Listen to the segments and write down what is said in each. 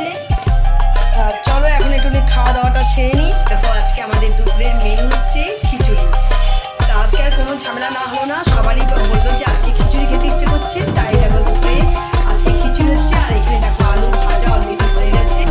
গেছে। চলো এখন একটু খাওয়া দাওয়াটা সেরে নিই। দেখো আজকে আমাদের দুপুরের মেনু হচ্ছে খিচুড়ি। তা আজকে আর কোনো ঝামেলা না হলো না, সবারই বললো যে আজকে খিচুড়ি খেতে ইচ্ছে করছে, তাই দেখো দুপুরে আজকে খিচুড়ি হচ্ছে। আর এখানে দেখো আলু ভাজা অলরেডি হয়ে গেছে।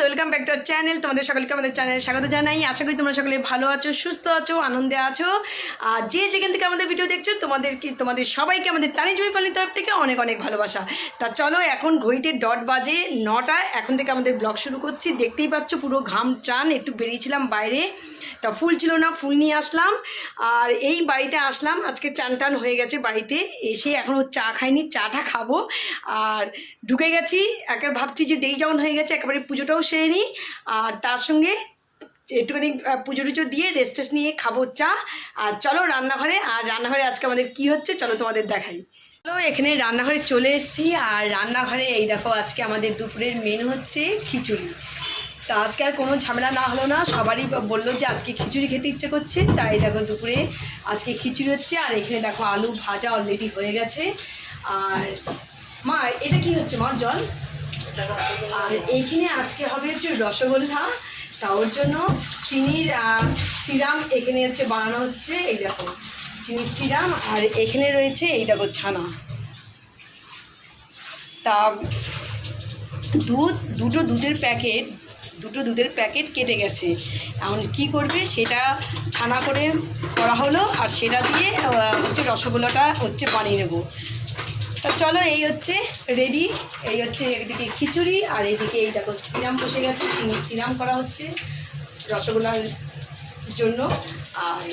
Welcome back to our channel. তোমাদের সকলকে আমাদের চ্যানেলে স্বাগত জানাই। আশা করি তোমরা সকলে ভালো আছো, সুস্থ আছো, আনন্দে আছো। আর যে যেখান থেকে আমাদের ভিডিও দেখছো তোমাদের সবাইকে আমাদের তানি জমি ফ্যামিলির তরফ থেকে অনেক অনেক ভালোবাসা। তা চলো এখন ঘড়িতে ডট বাজে 9টা, এখন থেকে আমাদের ব্লগ শুরু করছি। দেখতেই পাচ্ছ পুরো ঘাম চান, একটু বেরিয়েছিলাম বাইরে, তা ফুল ছিল না, ফুল নিয়ে আসলাম। আর এই বাড়িতে আসলাম, আজকে চান টান হয়ে গেছে। বাড়িতে এসে এখনও চা খাইনি, চাটা খাবো। আর ঢুকে গেছি, একে ভাবছি যে দেরি যেমন হয়ে গেছে একেবারে পুজোটাও সেরে নিই। আর তার সঙ্গে একটুখানি পুজো টুজো দিয়ে রেস্ট টেস্ট নিয়ে খাবো চা। আর চলো রান্নাঘরে। আর রান্নাঘরে আজকে আমাদের কি হচ্ছে চলো তোমাদের দেখাই। চলো এখানে রান্নাঘরে চলে এসেছি। আর রান্নাঘরে এই দেখো আজকে আমাদের দুপুরের মেনু হচ্ছে খিচুড়ি। তা আজকে আর কোনো ঝামেলা না হলো না, সবারই বললো যে আজকে খিচুড়ি খেতে ইচ্ছে করছে, তাই দেখো দুপুরে আজকে খিচুড়ি হচ্ছে। আর এখানে দেখো আলু ভাজা অলরেডি হয়ে গেছে। আর মা এটা কি হচ্ছে মা? জল। আর এইখানে আজকে হবে হচ্ছে রসগোল্লা, তা ওর জন্য চিনির সিরাম এখানে হচ্ছে বানানো হচ্ছে। এই দেখো চিনির সিরাম। আর এখানে রয়েছে এই দেখো ছানা। তা দুটো দুধের প্যাকেট কেটে গেছে। এখন কী করবে সেটা ছানা করে করা হলো, আর সেটা দিয়ে হচ্ছে রসগোল্লাটা হচ্ছে বানিয়ে নেবো। তা চলো এই হচ্ছে রেডি। এই হচ্ছে এদিকে খিচুড়ি, আর এইদিকে এই দেখো সিরাম বসে গেছে, চিনি সিরাম করা হচ্ছে রসগোল্লার জন্য। আর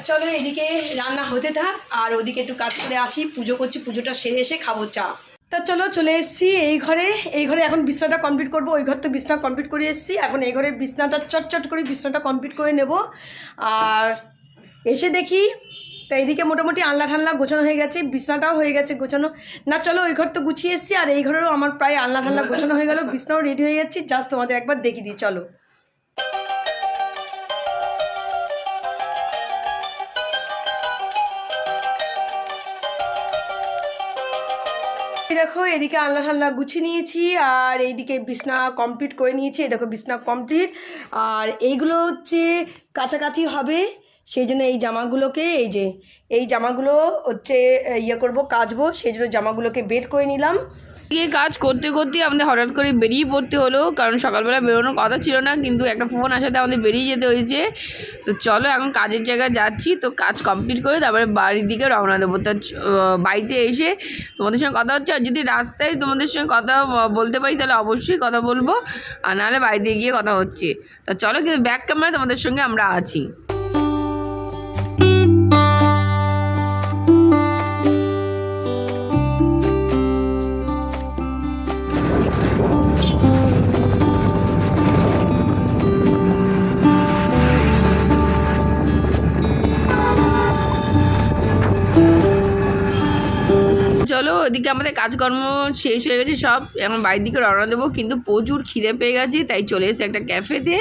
চলো এদিকে রান্না হতে থাক, আর ওদিকে একটু কাজ করে আসি, পুজো করছি, পুজোটা সেরে এসে খাবো চা। তা চলো চলে এসেছি এই ঘরে এখন বিছনাটা কমপ্লিট করব। ওই ঘর তো বিছনা কমপ্লিট করে এসেছি, এখন এই ঘরে বিছনাটা চটচট করে বিছনাটা কমপ্লিট করে নেব। আর এসে দেখি তা এইদিকে মোটামুটি আনলা ঠান্লা গোছানো হয়ে গেছে, বিছনাটাও হয়ে গেছে গোছানো। না চলো ওই ঘর তো গুছিয়ে এসেছি, আর এই ঘরেও আমার প্রায় আনলা ঠান্লা গোছানো হয়ে গেল, বিছনাও রেডি হয়ে যাচ্ছি। জাস্ট তোমাদের একবার দেখিয়ে দিই চলো। দেখো এদিকে আল্লাহ ঠাল্লা গুছিয়ে নিয়েছি, আর এইদিকে বিছনা কমপ্লিট করে নিয়েছি। এই দেখো বিছনা কমপ্লিট। আর এইগুলো হচ্ছে কাছাকাছি হবে, সেই জন্য এই জামাগুলোকে এই জামাগুলো হচ্ছে কাচবো, সেই জন্য জামাগুলোকে বের করে নিলাম। এই কাজ করতে করতে আমাদের হঠাৎ করে বেরিয়ে পড়তে হলো, কারণ সকালবেলা বেরোনোর কথা ছিল না, কিন্তু একটা ফোন আসাতে আমাদের বেরিয়ে যেতে হয়েছে। তো চলো এখন কাজের জায়গায় যাচ্ছি, তো কাজ কমপ্লিট করে তারপরে বাড়ির দিকে রওনা দেবো। তা বাড়িতে এসে তোমাদের সঙ্গে কথা হচ্ছে, আর যদি রাস্তায় তোমাদের সঙ্গে কথা বলতে পারি তাহলে অবশ্যই কথা বলবো, আর নাহলে বাড়িতে গিয়ে কথা হচ্ছে। তা চলো, কিন্তু ব্যাক ক্যামেরায় তোমাদের সঙ্গে আমরা আছি। চলো ওদিকে আমাদের কাজকর্ম শেষ হয়ে গেছে সব, এখন বাড়ির দিকে রওনা দেবো, কিন্তু প্রচুর খিদে পেয়ে গেছে, তাই চলে এসেছে একটা ক্যাফেতে।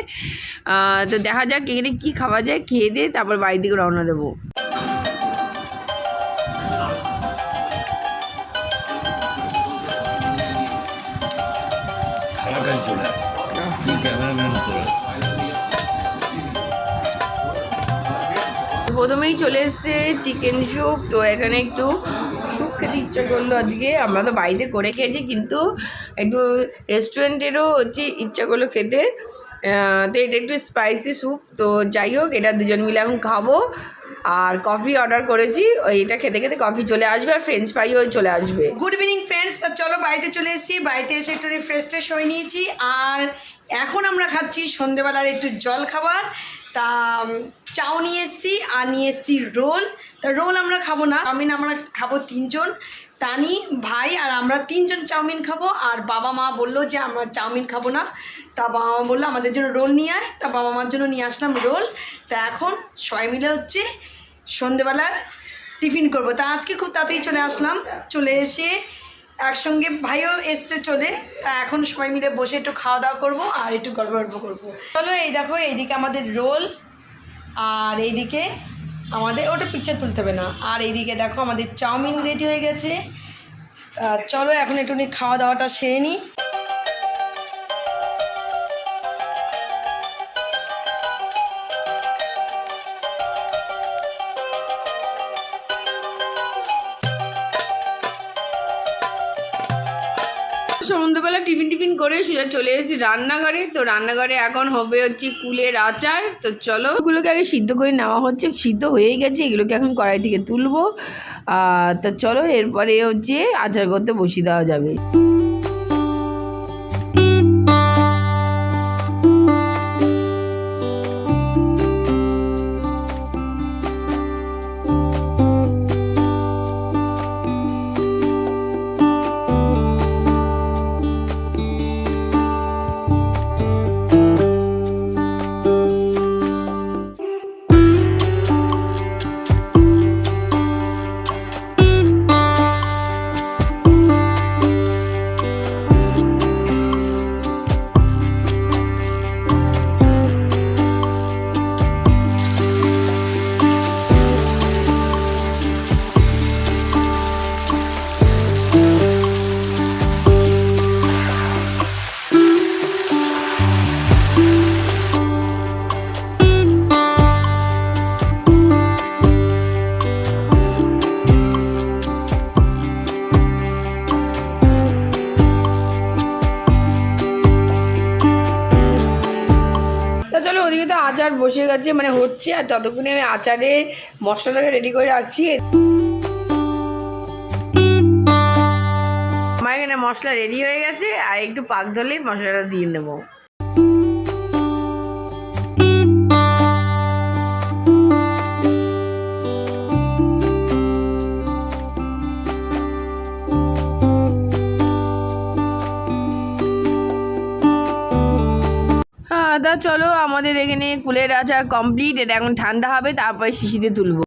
তো দেখা যাক এখানে কী খাওয়া যায়, খেয়ে দিয়ে তারপর বাড়ির দিকে রওনা দেবো। প্রথমেই চলে এসছে চিকেন স্যুপ। তো এখানে একটু স্যুপ খেতে ইচ্ছা করলো আজকে, আমরা তো বাড়িতে করে খেয়েছি, কিন্তু একটু রেস্টুরেন্টেরও হচ্ছে ইচ্ছা করলো খেতে। তো এটা একটু স্পাইসি স্যুপ। তো যাই হোক, এটা দুজন মিলে এখন খাবো। আর কফি অর্ডার করেছি, এটা খেতে খেতে কফি চলে আসবে, আর ফ্রেঞ্চ ফ্রাইও চলে আসবে। Good evening friends. তা চলো বাড়িতে চলে এসেছি, বাড়িতে এসে একটু রিফ্রেশ হয়ে নিয়েছি। আর এখন আমরা খাচ্ছি সন্ধেবেলার একটু জল খাবার। তা চাও নিয়ে এসেছি, আর নিয়ে এসেছি রোল। তা রোল আমরা খাবো না, আমরা খাবো 3 জন। তানি ভাই আর আমরা 3 জন চাউমিন খাবো। আর বাবা মা বললো যে আমরা চাউমিন খাবো না, তা বাবা মা বললো আমাদের জন্য রোল নিয়ে আয়, তা বাবা মার জন্য নিয়ে আসলাম রোল। তা এখন সবাই মিলে হচ্ছে সন্ধেবেলার টিফিন করব। তা আজকে খুব তাড়াতাড়ি চলে আসলাম, চলে এসে একসঙ্গে ভাইও এসছে চলে। তা এখন সবাই মিলে বসে একটু খাওয়া দাওয়া করবো আর একটু গল্প করবো। চলো এই দেখো, এইদিকে আমাদের রোল আর এইদিকে আমাদের ওটা পিকচার তুলতে হবে না, আর এইদিকে দেখো আমাদের চাউমিন রেডি হয়ে গেছে। চলো এখন একটুখানি খাওয়া দাওয়াটা সেরে নিই। সন্ধ্যাবেলা টিফিন করে সোজা চলে এসেছি রান্নাঘরে। তো রান্নাঘরে এখন হবে হচ্ছে কুলের আচার। তো চলো এগুলোকে আগে সিদ্ধ করে নেওয়া হচ্ছে, সিদ্ধ হয়েই গেছে, এগুলোকে এখন কড়াই থেকে তুলবো। তো চলো এরপরে হচ্ছে আচার করতে বসিয়ে দেওয়া যাবে। চলো ওদিকে তো আচার বসে গেছে, মানে হচ্ছে, আর ততক্ষণে আমি আচারের মশলাটাকে রেডি করে রাখছি। আমার এখানে মশলা রেডি হয়ে গেছে, আর একটু পাক ধরলেই মশলাটা দিয়ে নেবো। তা চলো আমাদের এখানে কুলের আচার কমপ্লিট। এটা এখন ঠান্ডা হবে, তারপরে শিশিতে তুলবো।